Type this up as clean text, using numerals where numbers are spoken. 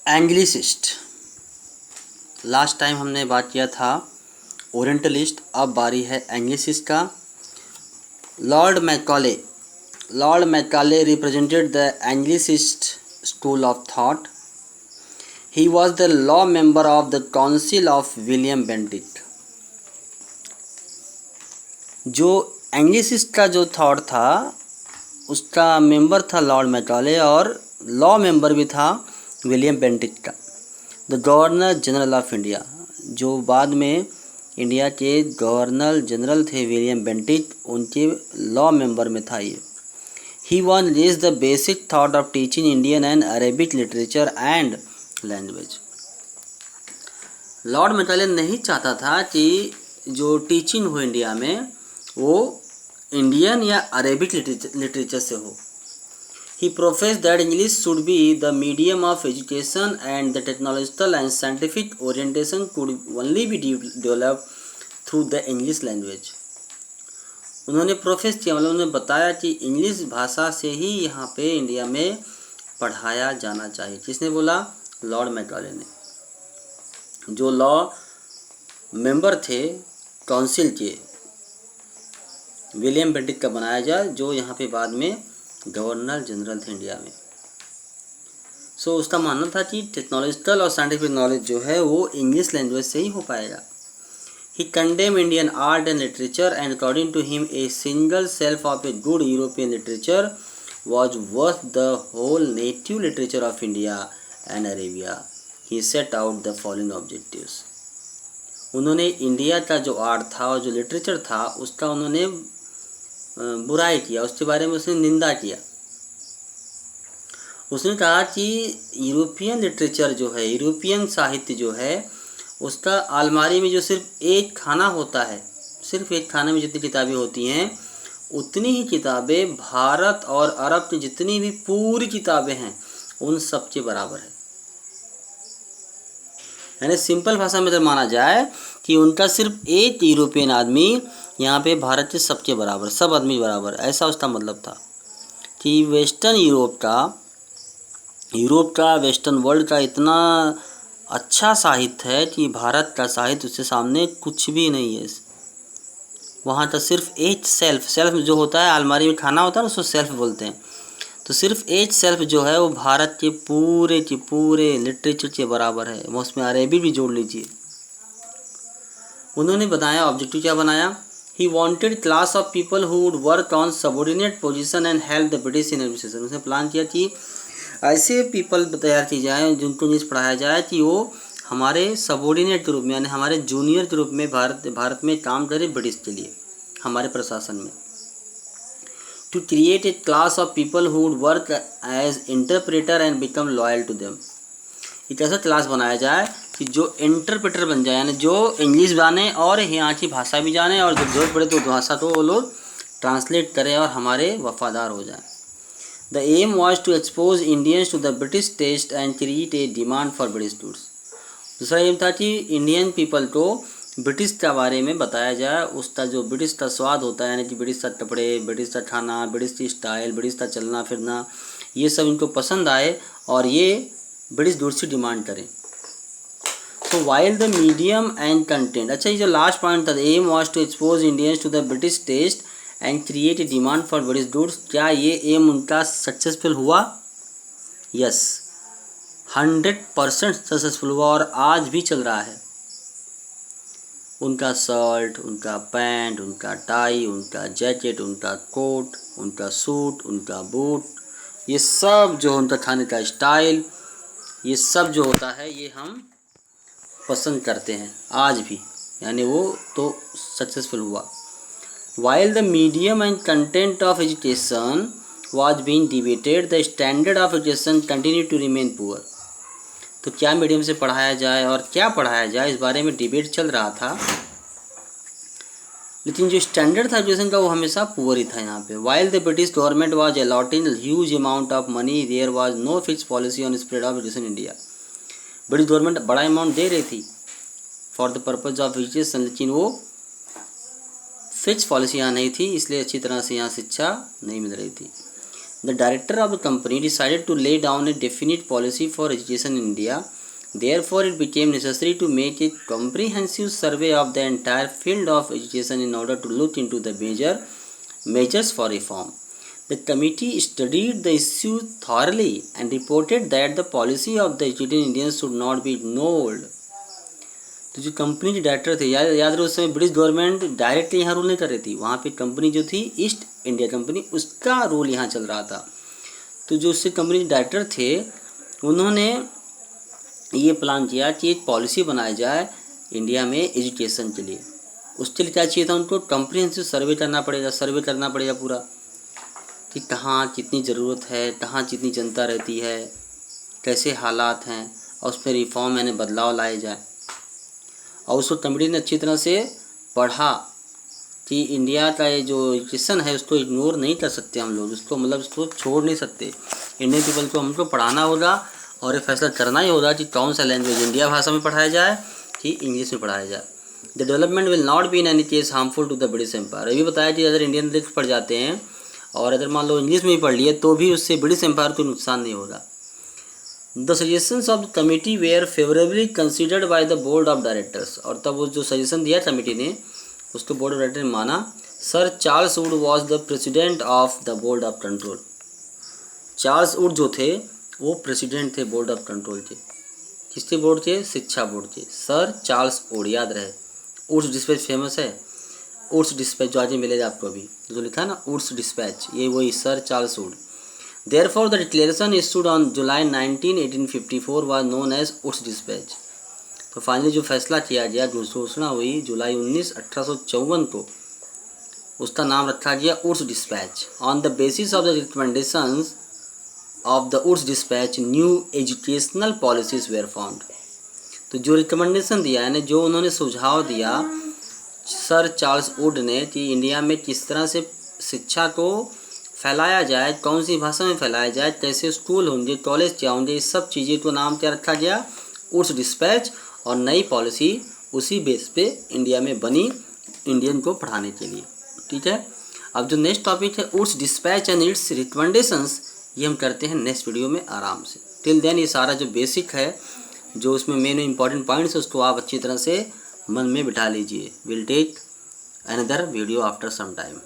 Anglicist. Last time हमने बात किया था ओरिएंटलिस्ट, अब बारी है एंग्लिसिस्ट का। Lord Macaulay represented the Anglicist school of thought. He was the law member of the council of William Bentinck. जो एंग्लिसिस्ट का जो थॉट था उसका मेंबर था लॉर्ड मैकाले और लॉ मेंबर भी था विलियम बेंटिक का। The governor general of India, जो बाद में इंडिया के गवर्नर जनरल थे विलियम बेंटिक, उनके लॉ मेंबर में था ये। He won raise the basic thought of teaching Indian and Arabic literature and language. Lord Macaulay नहीं चाहता था कि जो टीचिंग हो इंडिया में वो इंडियन या अरेबिक लिटरेचर से हो। He professed that English should be the medium of education and the technological and scientific orientation could only be developed through the English language. उन्होंने प्रोफेस किया, मतलब उन्होंने बताया कि इंग्लिश भाषा से ही यहाँ पे इंडिया में पढ़ाया जाना चाहिए। किसने बोला? लॉर्ड मैकाले ने। जो लॉ मेंबर थे काउंसिल के, विलियम बेंटिक का बनाया जाए, जो यहाँ पे बाद में गवर्नर जनरल थे इंडिया में। सो उसका मानना था कि टेक्नोलॉजिकल और साइंटिफिक नॉलेज जो है वो इंग्लिश लैंग्वेज से ही हो पाएगा। He condemn Indian art and literature and according to him a single shelf of a good European literature was worth the whole native literature of India and Arabia. He set out the following objectives. उन्होंने India का जो art था और जो literature था उसका उन्होंने बुराई किया, उसके बारे में उसने निंदा किया। उसने कहा कि यूरोपियन लिटरेचर जो है, यूरोपियन साहित्य जो है, उसका अलमारी में जो सिर्फ एक खाना होता है, सिर्फ एक खाने में जितनी किताबें होती हैं उतनी ही किताबें भारत और अरब की जितनी भी पूरी किताबें हैं उन सब के बराबर है। यानी सिंपल भाषा में अगर माना जाए कि उनका सिर्फ एक यूरोपियन आदमी यहाँ पे भारत के सबके बराबर, सब आदमी बराबर, ऐसा उसका मतलब था कि वेस्टर्न यूरोप का वेस्टर्न वर्ल्ड का इतना अच्छा साहित्य है कि भारत का साहित्य उसके सामने कुछ भी नहीं है। वहाँ का सिर्फ एक सेल्फ जो होता है, अलमारी में खाना होता है ना, उसको सेल्फ बोलते हैं। तो सिर्फ एक सेल्फ जो है वो भारत के पूरे लिटरेचर के बराबर है। वो उसमें अरेबी भी जोड़ लीजिए। उन्होंने बताया ऑब्जेक्टिव क्या बनाया। He wanted class of people who would work on subordinate position and help the British in administration. उसने प्लान किया कि ऐसे पीपल तैयार की जाए जिनको इंग्लिश पढ़ाया जाए कि वो हमारे सबॉर्डिनेट के रूप में, यानी हमारे जूनियर के रूप में भारत में काम करे ब्रिटिश के लिए, हमारे प्रशासन में। To create a class of people who would work as interpreter and become loyal to them। एक ऐसा क्लास बनाया जाए कि जो इंटरप्रेटर बन जाए, यानी जो इंग्लिश जाने और यहाँ की भाषा भी जाने और जब जरूरत पड़े तो भाषा को वो लोग ट्रांसलेट करें और हमारे वफादार हो जाएं। The aim was to expose Indians to the British taste and create a demand for British tours. दूसरा एम था कि इंडियन पीपल को ब्रिटिश के बारे में बताया जाए, उसका जो ब्रिटिश का स्वाद होता है, यानी कि ब्रिटिश का कपड़े, ब्रिटिश का खाना, ब्रिटिश की स्टाइल, ब्रिटिश का चलना फिरना, ये सब इनको पसंद आए और ये ब्रिटिश दूर से डिमांड करें। तो while the medium and content, अच्छा ये जो लास्ट पॉइंट था, aim was to expose Indians to the British taste and create a demand for British goods. क्या ये एम उनका सक्सेसफुल हुआ? यस, 100% सक्सेसफुल हुआ और आज भी चल रहा है। उनका शर्ट, उनका पैंट, उनका टाई, उनका जैकेट, उनका कोट, उनका सूट, उनका बूट, ये सब जो उनका खाने का स्टाइल, ये सब जो होता है ये हम पसंद करते हैं आज भी, यानी वो तो सक्सेसफुल हुआ। While the medium and content of education was being debated, the standard of education continue to remain poor. तो क्या मीडियम से पढ़ाया जाए और क्या पढ़ाया जाए, इस बारे में डिबेट चल रहा था, लेकिन जो स्टैंडर्ड था एजुकेशन का वो हमेशा पुअर ही था यहाँ पे। While the British government was allotting huge amount of money, there was no fix policy on spread of education in India. British government बड़ा अमाउंट दे रही थी for the purpose of education, लेकिन वो फिक्स पॉलिसी यहाँ नहीं थी, इसलिए अच्छी तरह से यहाँ शिक्षा नहीं मिल रही थी। The director of the company decided to lay down a definite policy for education in India. Therefore, it became necessary to make a comprehensive survey of the entire field of education in order to look into the measures for reform. The committee studied the issue thoroughly and reported that the policy of the educated Indians should not be ignored. तो जो company के director थे, याद रहे उस समय British government directly यहाँ rule नहीं कर रही थी, वहाँ पे कंपनी जो थी ईस्ट इंडिया कंपनी, उसका रूल यहाँ चल रहा था. तो जो उससे कंपनी के डायरेक्टर थे उन्होंने ये प्लान किया कि एक पॉलिसी बनाई जाए इंडिया में एजुकेशन के लिए. उसके लिए क्या चाहिए था उनको? कम्प्रिहेंसिव सर्वे करना पड़ेगा पूरा कि कहाँ कितनी ज़रूरत है, कहाँ कितनी जनता रहती है, कैसे हालात हैं, और उस पर रिफॉर्म यानी बदलाव लाए जाए. और उसको कमेटी ने अच्छी तरह से पढ़ा कि इंडिया का ये जो एजुकेशन है उसको इग्नोर नहीं कर सकते हम लोग, उसको मतलब इसको छोड़ नहीं सकते. इंडियन पीपल को हमको पढ़ाना होगा और ये फैसला करना ही होगा कि कौन सा लैंग्वेज इंडिया भाषा में पढ़ाया जाए कि इंग्लिश में पढ़ाया जाए. The development will not be in any case harmful to the British empire. ये भी बताया कि अगर इंडियन लिस्ट पढ़ जाते हैं और अगर मान लो इंग्लिश में भी पढ़ लिए तो भी उससे ब्रिटिश एम्पायर को नुकसान नहीं होगा. The suggestions of the committee were favourably considered by the board of directors. और तब वो जो सजेशन दिया कमेटी ने उसको बोर्ड ऑफ डायरेक्टर ने माना. Sir Charles Wood was the president of the board of control. Charles Wood जो थे वो प्रेसिडेंट थे बोर्ड ऑफ कंट्रोल के. किसके बोर्ड के? शिक्षा बोर्ड के. सर चार्ल्स वुड, याद रहे. वुड्स डिस्पैच फेमस है, वुड्स डिस्पैच जो आज मिलेगा आपको अभी जो लिखा है ना वुड्स डिस्पैच, ये वही sir Charles Wood. Therefore, the declaration issued on July 19, 1854 was known as Wood's dispatch. तो फाइनली जो फैसला किया गया, जो घोषणा हुई जुलाई 19, 1854 को, उसका नाम रखा गया Wood's dispatch. On the basis of the recommendations of the Wood's dispatch new educational policies were found. तो जो रिकमेंडेशन दिया यानी जो उन्होंने सुझाव दिया सर चार्ल्स वुड ने कि इंडिया में किस तरह से शिक्षा को फैलाया जाए, कौन सी भाषा में फैलाया जाए, कैसे स्कूल होंगे, कॉलेज क्या होंगे, ये सब चीज़ें को नाम क्या रखा गया? Wood's dispatch. और नई पॉलिसी उसी बेस पे इंडिया में बनी इंडियन को पढ़ाने के लिए. ठीक है. अब जो नेक्स्ट टॉपिक है Wood's dispatch and its recommendations, ये हम करते हैं नेक्स्ट वीडियो में आराम से. टिल देन ये सारा जो बेसिक है जो उसमें मेन इंपॉर्टेंट पॉइंट्स है उसको आप अच्छी तरह से मन में बिठा लीजिए. Will take another video after some time.